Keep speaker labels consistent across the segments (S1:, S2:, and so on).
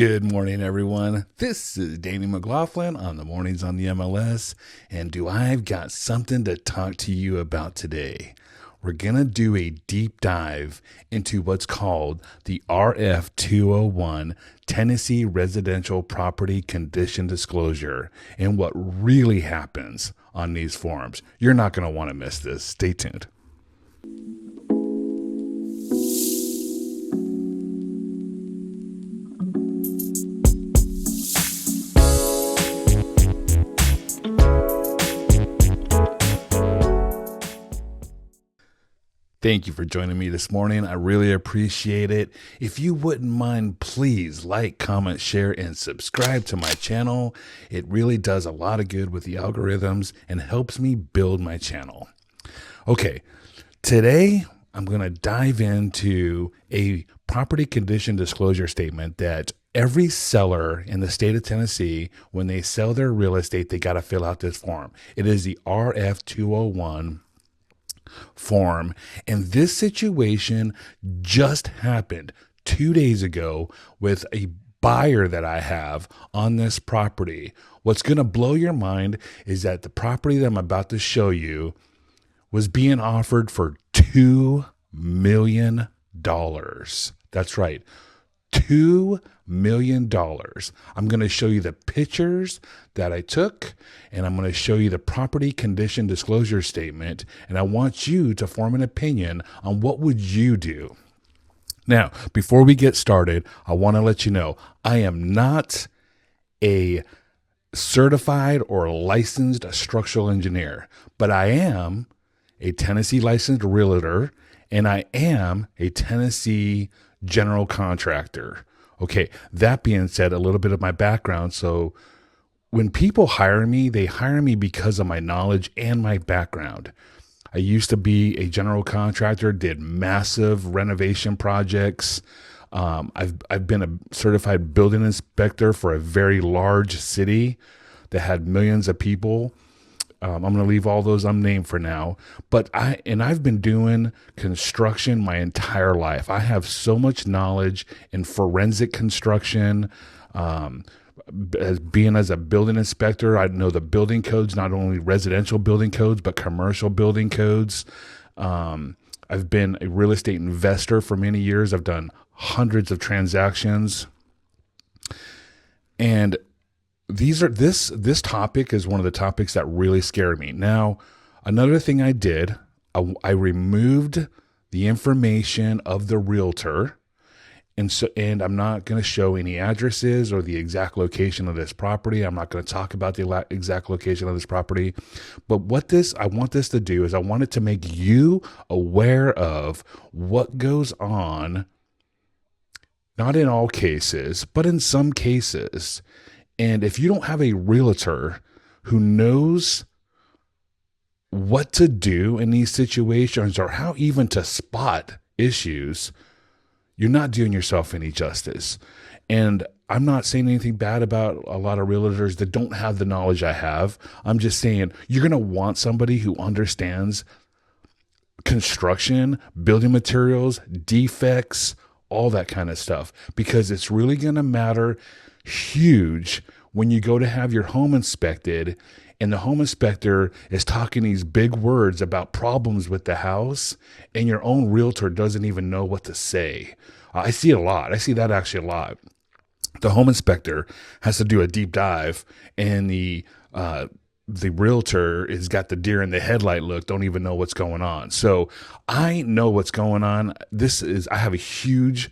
S1: Good morning, everyone. This is Danny McLaughlin on the Mornings on the MLS, and I've got something to talk to you about today. We're going to do a deep dive into what's called the RF 201 Tennessee Residential Property Condition Disclosure and what really happens on these forms. You're not going to want to miss this. Stay tuned. Thank you for joining me this morning. I really appreciate it. If you wouldn't mind, please like, comment, share, and subscribe to my channel. It really does a lot of good with the algorithms and helps me build my channel. Okay, today I'm going to dive into a property condition disclosure statement that every seller in the state of Tennessee, when they sell their real estate, they got to fill out this form. It is the RF 201 form, and this situation just happened 2 days ago with a buyer that I have on this property. What's going to blow your mind is that the property that I'm about to show you was being offered for $2 million. That's right, $2 million. I'm going to show you the pictures that I took, and I'm going to show you the property condition disclosure statement, and I want you to form an opinion on what would you do. Now, before we get started, I want to let you know I am not a certified or licensed structural engineer, but I am a Tennessee licensed realtor, and I am a Tennessee general contractor. Okay, that being said, a little bit of my background. So when people hire me, they hire me because of my knowledge and my background. I used to be a general contractor, did massive renovation projects. I've been a certified building inspector for a very large city that had millions of people. I'm going to leave all those unnamed for now, but I've been doing construction my entire life. I have so much knowledge in forensic construction. As a building inspector, I know the building codes, not only residential building codes, but commercial building codes. I've been a real estate investor for many years. I've done hundreds of transactions, and this topic is one of the topics that really scare me. Now, another thing I did, I removed the information of the realtor, and I'm not going to show any addresses or the exact location of this property. I'm not going to talk about the exact location of this property. But I want this to do is I want it to make you aware of what goes on, not in all cases, but in some cases. And if you don't have a realtor who knows what to do in these situations or how even to spot issues, you're not doing yourself any justice. And I'm not saying anything bad about a lot of realtors that don't have the knowledge I have. I'm just saying you're going to want somebody who understands construction, building materials, defects, all that kind of stuff, because it's really going to matter huge when you go to have your home inspected and the home inspector is talking these big words about problems with the house and your own realtor doesn't even know what to say. I see it a lot. I see that actually a lot. The home inspector has to do a deep dive and the realtor has got the deer in the headlight look, don't even know what's going on. So I know what's going on. I have a huge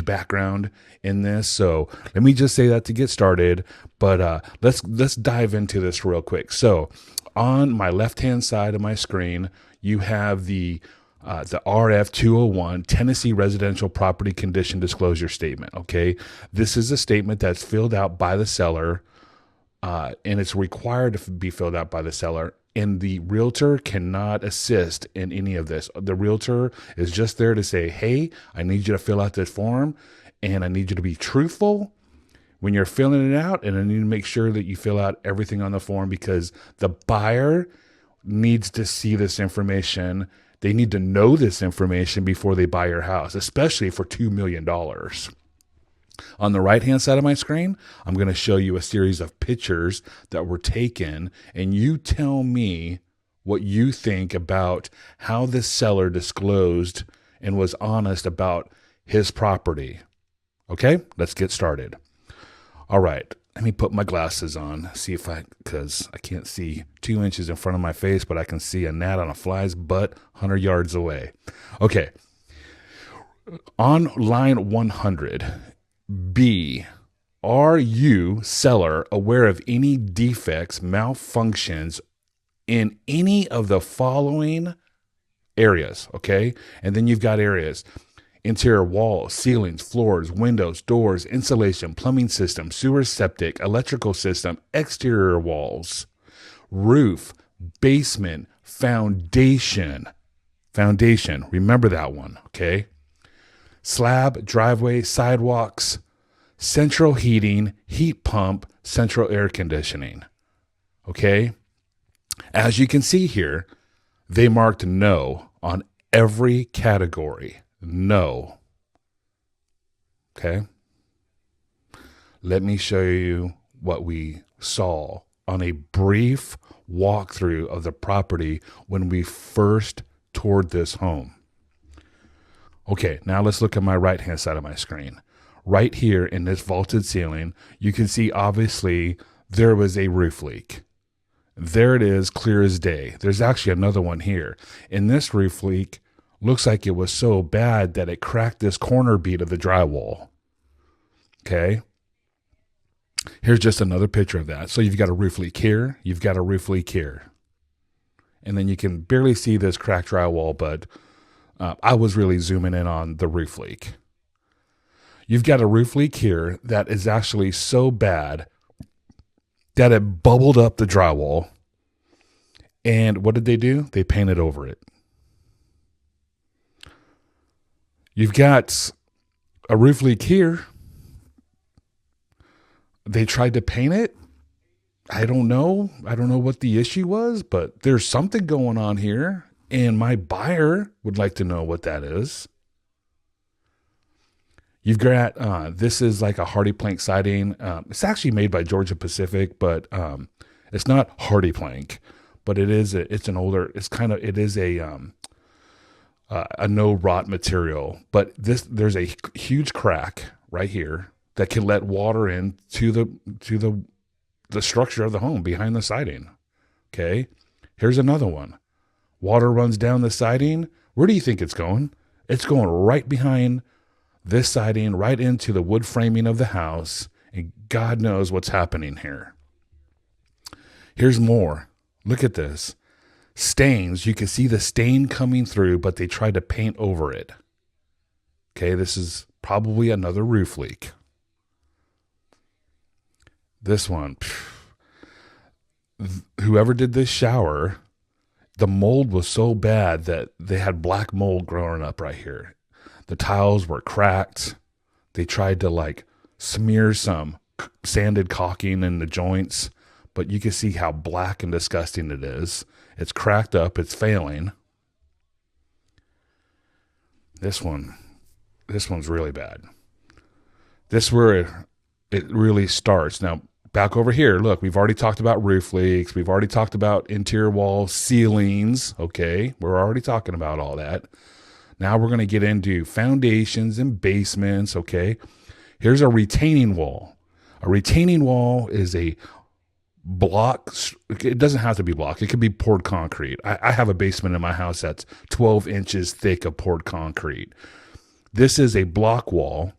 S1: background in this. So let me just say that to get started, but let's dive into this real quick. So on my left-hand side of my screen, you have the RF 201 Tennessee Residential Property Condition Disclosure Statement. Okay. This is a statement that's filled out by the seller, and it's required to be filled out by the seller. And the realtor cannot assist in any of this. The realtor is just there to say, hey, I need you to fill out this form, and I need you to be truthful when you're filling it out, and I need to make sure that you fill out everything on the form because the buyer needs to see this information. They need to know this information before they buy your house, especially for $2 million. On the right-hand side of my screen, I'm going to show you a series of pictures that were taken, and you tell me what you think about how this seller disclosed and was honest about his property. Okay, let's get started. All right, let me put my glasses on, because I can't see 2 inches in front of my face, but I can see a gnat on a fly's butt 100 yards away. Okay, on line 100, B, are you, seller, aware of any defects, malfunctions in any of the following areas? Okay, and then you've got areas: interior walls, ceilings, floors, windows, doors, insulation, plumbing system, sewer, septic, electrical system, exterior walls, roof, basement, foundation. Remember that one, okay? Slab, driveway, sidewalks, central heating, heat pump, central air conditioning. Okay? As you can see here, they marked no on every category. No. Okay? Let me show you what we saw on a brief walkthrough of the property when we first toured this home. Okay, now let's look at my right-hand side of my screen. Right here in this vaulted ceiling, you can see obviously there was a roof leak. There it is, clear as day. There's actually another one here. And this roof leak looks like it was so bad that it cracked this corner bead of the drywall. Okay. Here's just another picture of that. So you've got a roof leak here. You've got a roof leak here. And then you can barely see this cracked drywall, but I was really zooming in on the roof leak. You've got a roof leak here that is actually so bad that it bubbled up the drywall. And what did they do? They painted over it. You've got a roof leak here. They tried to paint it. I don't know what the issue was, but there's something going on here. And my buyer would like to know what that is. You've got, this is like a hardy plank siding. It's actually made by Georgia Pacific, but it's not hardy plank, but it is a no rot material. But there's a huge crack right here that can let water in to the structure of the home behind the siding. Okay, here's another one. Water runs down the siding. Where do you think it's going? It's going right behind this siding, right into the wood framing of the house, and God knows what's happening here. Here's more. Look at this. Stains. You can see the stain coming through, but they tried to paint over it. Okay, this is probably another roof leak. This one. Whoever did this shower, the mold was so bad that they had black mold growing up right here. The tiles were cracked. They tried to smear some sanded caulking in the joints, but you can see how black and disgusting it is. It's cracked up. It's failing. This one's really bad. This is where it really starts. Now, back over here, look, we've already talked about roof leaks. We've already talked about interior walls, ceilings. Okay, we're already talking about all that. Now we're going to get into foundations and basements. Okay, here's a retaining wall. A retaining wall is a block. It doesn't have to be block. It could be poured concrete. I have a basement in my house that's 12 inches thick of poured concrete. This is a block wall.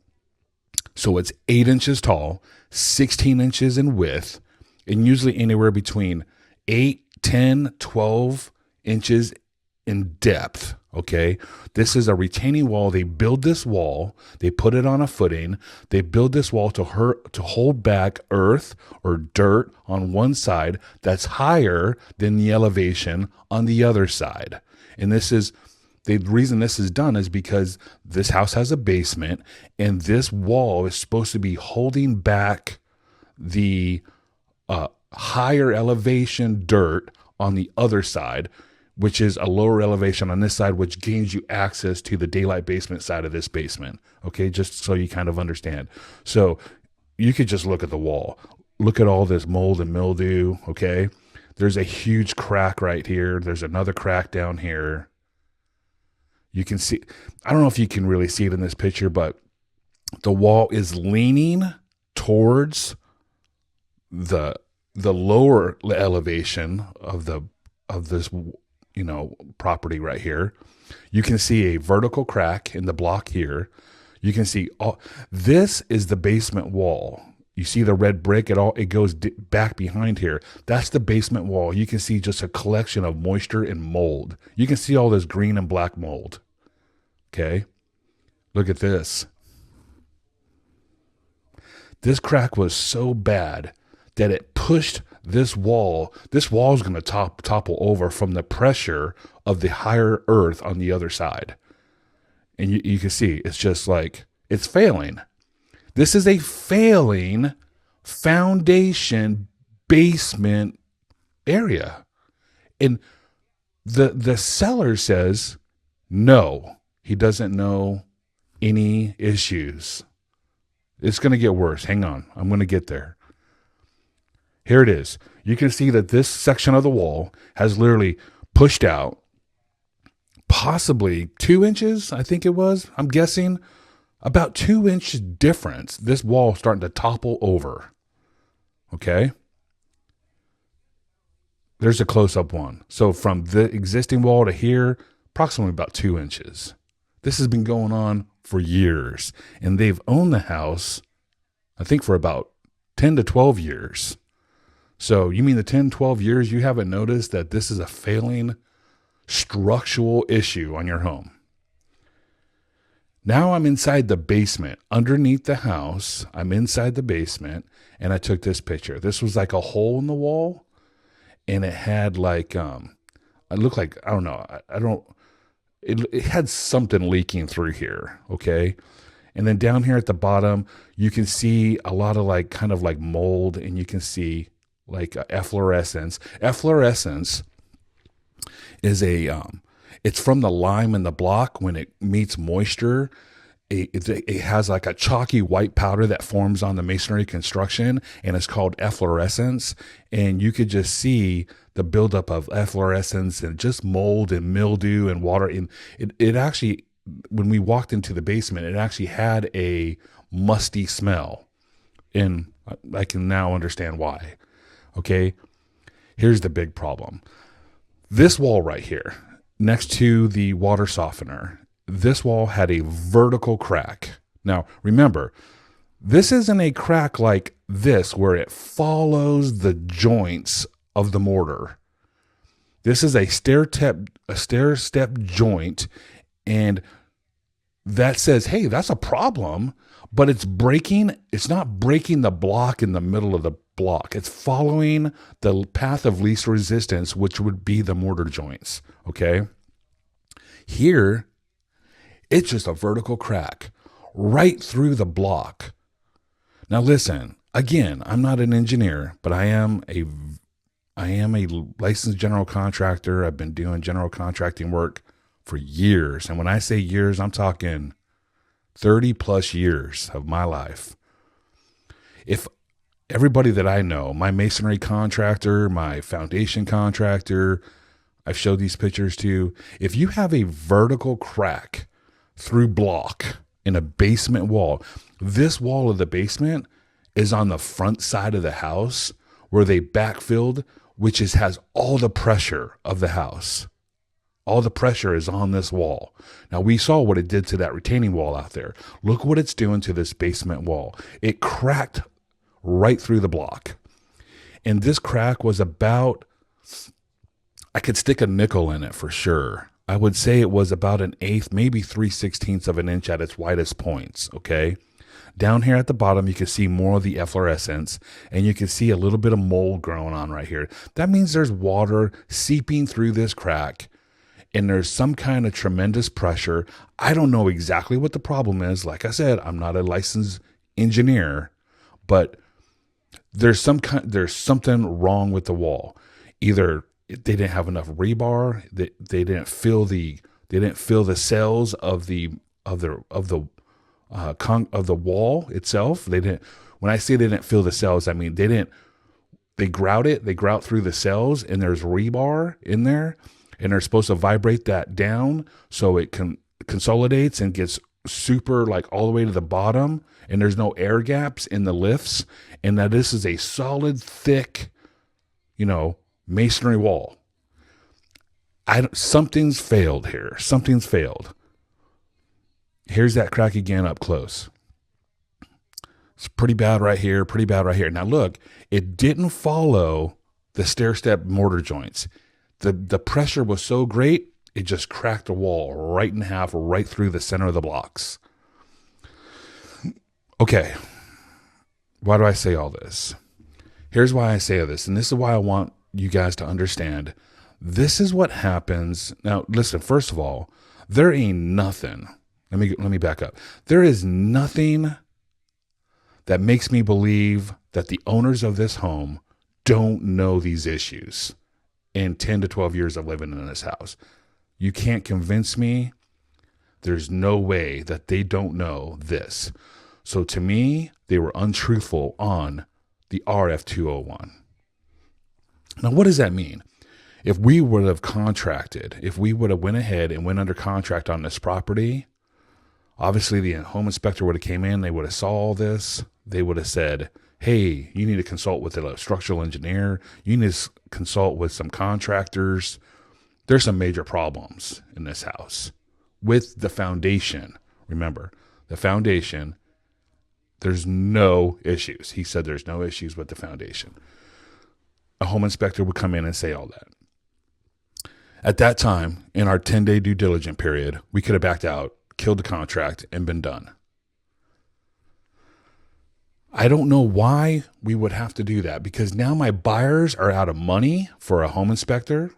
S1: So it's 8 inches tall, 16 inches in width, and usually anywhere between 8, 10, 12 inches in depth. Okay, this is a retaining wall. They build this wall, they put it on a footing, they build this wall to hold back earth or dirt on one side that's higher than the elevation on the other side. And the reason this is done is because this house has a basement, and this wall is supposed to be holding back the higher elevation dirt on the other side, which is a lower elevation on this side, which gains you access to the daylight basement side of this basement. Okay, just so you kind of understand. So you could just look at the wall. Look at all this mold and mildew, okay? There's a huge crack right here. There's another crack down here. You can see, I don't know if you can really see it in this picture, but the wall is leaning towards the lower elevation of this property right here. You can see a vertical crack in the block here. You can see this is the basement wall. You see the red brick, it goes back behind here. That's the basement wall. You can see just a collection of moisture and mold. You can see all this green and black mold. Okay? Look at this. This crack was so bad that it pushed this wall. This wall is going to topple over from the pressure of the higher earth on the other side. And you can see it's just like, it's failing. This is a failing foundation basement area. And the seller says, no, he doesn't know any issues. It's going to get worse. Hang on. I'm going to get there. Here it is. You can see that this section of the wall has literally pushed out possibly 2 inches, I think it was. I'm guessing about 2 inches difference. This wall starting to topple over. Okay. There's a close-up one. So from the existing wall to here, approximately about 2 inches. This has been going on for years, and they've owned the house, I think, for about 10 to 12 years. So you mean the 10, 12 years you haven't noticed that this is a failing structural issue on your home? Now I'm inside the basement, underneath the house. I'm inside the basement, and I took this picture. This was like a hole in the wall, and it had like, it looked like, I don't know, it had something leaking through here, okay? And then down here at the bottom, you can see a lot of like kind of like mold, and you can see like efflorescence. Efflorescence is it's from the lime in the block. When it meets moisture, it has like a chalky white powder that forms on the masonry construction, and it's called efflorescence. And you could just see the buildup of efflorescence and just mold and mildew and water. And it actually, when we walked into the basement, it actually had a musty smell. And I can now understand why. Okay, here's the big problem. This wall right here, next to the water softener, this wall had a vertical crack. Now, remember, this isn't a crack like this where it follows the joints of the mortar. This is a stair step joint, and that says, hey, that's a problem, but it's not breaking the block in the middle of the block. It's following the path of least resistance, which would be the mortar joints. Okay. Here, it's just a vertical crack right through the block. Now listen, again, I'm not an engineer, but I am a licensed general contractor. I've been doing general contracting work for years. And when I say years, I'm talking 30 plus years of my life. If everybody that I know, my masonry contractor, my foundation contractor, I've showed these pictures to, if you have a vertical crack through block in a basement wall, this wall of the basement is on the front side of the house where they backfilled, which has all the pressure of the house. All the pressure is on this wall. Now, we saw what it did to that retaining wall out there. Look what it's doing to this basement wall. It cracked right through the block. And this crack was about, I could stick a nickel in it for sure. I would say it was about 1/8, maybe 3/16 of an inch at its widest points, okay? Down here at the bottom, you can see more of the efflorescence, and you can see a little bit of mold growing on right here. That means there's water seeping through this crack, and there's some kind of tremendous pressure. I don't know exactly what the problem is. Like I said, I'm not a licensed engineer, but there's something wrong with the wall. Either They didn't have enough rebar. They didn't fill the cells of the wall itself. They didn't. When I say they didn't fill the cells, I mean they grout it. They grout through the cells, and there's rebar in there, and they're supposed to vibrate that down so it consolidates and gets super like all the way to the bottom, and there's no air gaps in the lifts, and that this is a solid, thick, masonry wall. Something's failed here. Something's failed. Here's that crack again up close. It's pretty bad right here, pretty bad right here. Now look, it didn't follow the stair-step mortar joints. The pressure was so great, it just cracked the wall right in half, right through the center of the blocks. Okay, why do I say all this? Here's why I say this, and this is why I want you guys to understand. This is what happens. Now, listen, first of all, there ain't nothing. Let me back up. There is nothing that makes me believe that the owners of this home don't know these issues in 10 to 12 years of living in this house. You can't convince me. There's no way that they don't know this. So to me, they were untruthful on the RF-201. Now, what does that mean? If we would have contracted, if we would have went ahead and went under contract on this property, obviously the home inspector would have came in, they would have saw all this, they would have said, hey, you need to consult with a structural engineer, you need to consult with some contractors. There's some major problems in this house with the foundation. Remember, the foundation, there's no issues. He said there's no issues with the foundation. A home inspector would come in and say all that. At that time, in our 10-day due diligence period, we could have backed out, killed the contract, and been done. I don't know why we would have to do that, because now my buyers are out of money for a home inspector.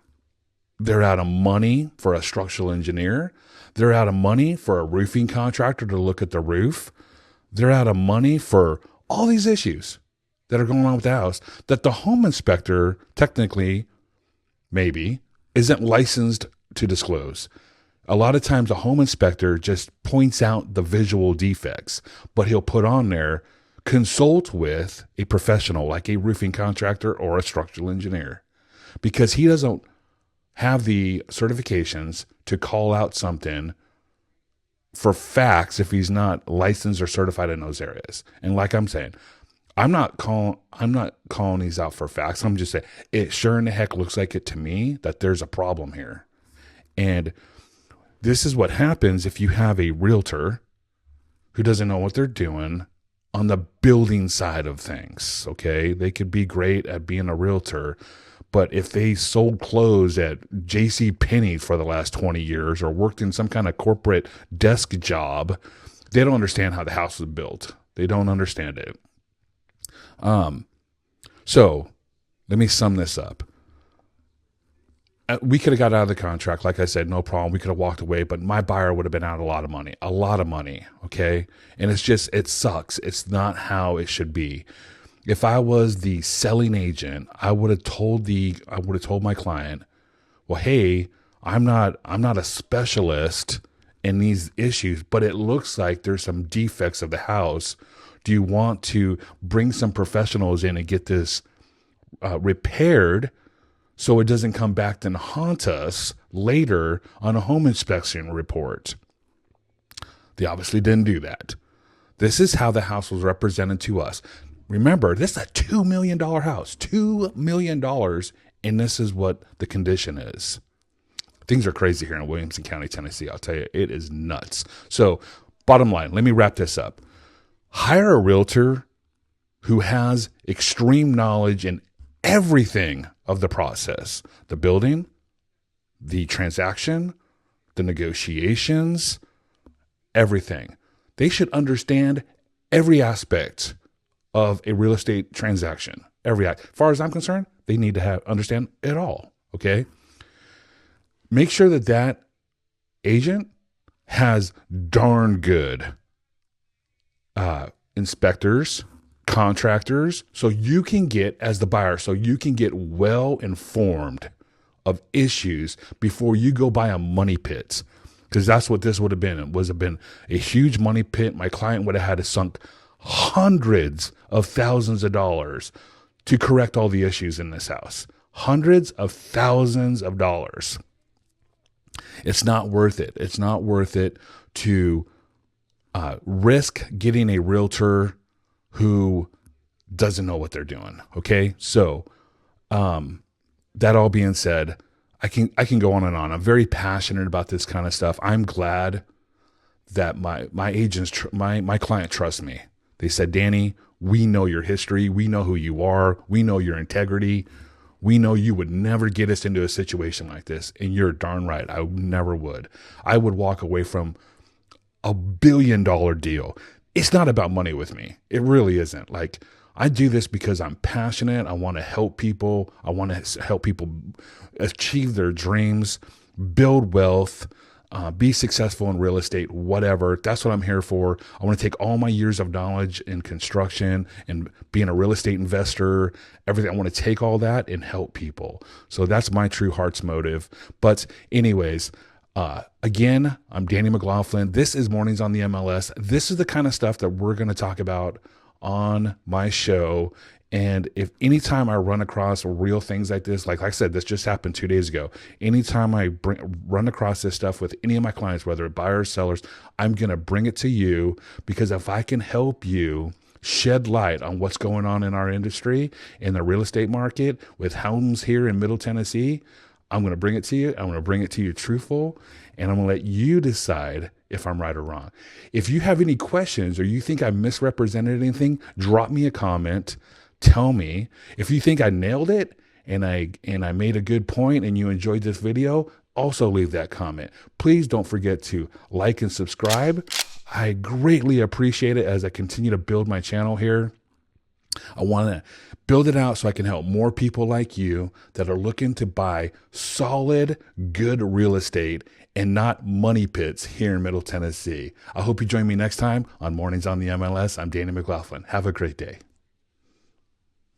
S1: They're out of money for a structural engineer. They're out of money for a roofing contractor to look at the roof. They're out of money for all these issues that are going on with the house that the home inspector technically, maybe, isn't licensed to disclose. A lot of times a home inspector just points out the visual defects, but he'll put on there, consult with a professional like a roofing contractor or a structural engineer, because he doesn't have the certifications to call out something for facts if he's not licensed or certified in those areas. And like I'm saying, I'm not calling these out for facts. I'm just saying it sure in the heck looks like it to me that there's a problem here. And this is what happens if you have a realtor who doesn't know what they're doing on the building side of things. Okay. They could be great at being a realtor, but if they sold clothes at J.C. Penney for the last 20 years or worked in some kind of corporate desk job, they don't understand how the house was built. They don't understand it. So let me sum this up. We could have got out of the contract. Like I said, no problem. We could have walked away, but my buyer would have been out a lot of money. Okay. And it sucks. It's not how it should be. If I was the selling agent, I would have told my client, well, hey, I'm not a specialist in these issues, but it looks like there's some defects of the house. Do you want to bring some professionals in and get this repaired so it doesn't come back and haunt us later on a home inspection report? They obviously didn't do that. This is how the house was represented to us. Remember, this is a $2 million house, $2 million, and this is what the condition is. Things are crazy here in Williamson County, Tennessee. I'll tell you, it is nuts. So bottom line, let me wrap this up. Hire a realtor who has extreme knowledge in everything of the process, the building, the transaction, the negotiations, everything. They should understand every aspect of a real estate transaction. As far as I'm concerned, they need to understand it all. Okay. Make sure that agent has darn good inspectors, contractors, so you can get, as the buyer, so you can get well informed of issues before you go buy a money pit. Because that's what this would have been. It would have been a huge money pit. My client would have had to sunk hundreds of thousands of dollars to correct all the issues in this house. Hundreds of thousands of dollars. It's not worth it. It's not worth it to risk getting a realtor who doesn't know what they're doing. Okay. So, that all being said, I can go on and on. I'm very passionate about this kind of stuff. I'm glad that my agents, my client trusts me. They said, Danny, we know your history. We know who you are. We know your integrity. We know you would never get us into a situation like this. And you're darn right. I never would. I would walk away from a $1 billion deal. It's not about money with me. It really isn't. Like, I do this because I'm passionate. I want to help people. I want to help people achieve their dreams, build wealth, be successful in real estate, whatever. That's what I'm here for. I want to take all my years of knowledge in construction and being a real estate investor, everything. I want to take all that and help people. So that's my true heart's motive. But anyways, again, I'm Danny McLaughlin. This is Mornings on the MLS. This is the kind of stuff that we're going to talk about on my show. And if anytime I run across real things like this, like I said, this just happened 2 days ago. Anytime I run across this stuff with any of my clients, whether buyers, sellers, I'm going to bring it to you, because if I can help you shed light on what's going on in our industry, in the real estate market, with homes here in Middle Tennessee, I'm going to bring it to you. I'm going to bring it to you truthful, and I'm going to let you decide if I'm right or wrong. If you have any questions or you think I misrepresented anything, drop me a comment. Tell me. If you think I nailed it and I made a good point and you enjoyed this video, also leave that comment. Please don't forget to like and subscribe. I greatly appreciate it as I continue to build my channel here. I want to build it out so I can help more people like you that are looking to buy solid, good real estate and not money pits here in Middle Tennessee. I hope you join me next time on Mornings on the MLS. I'm Danny McLaughlin. Have a great day.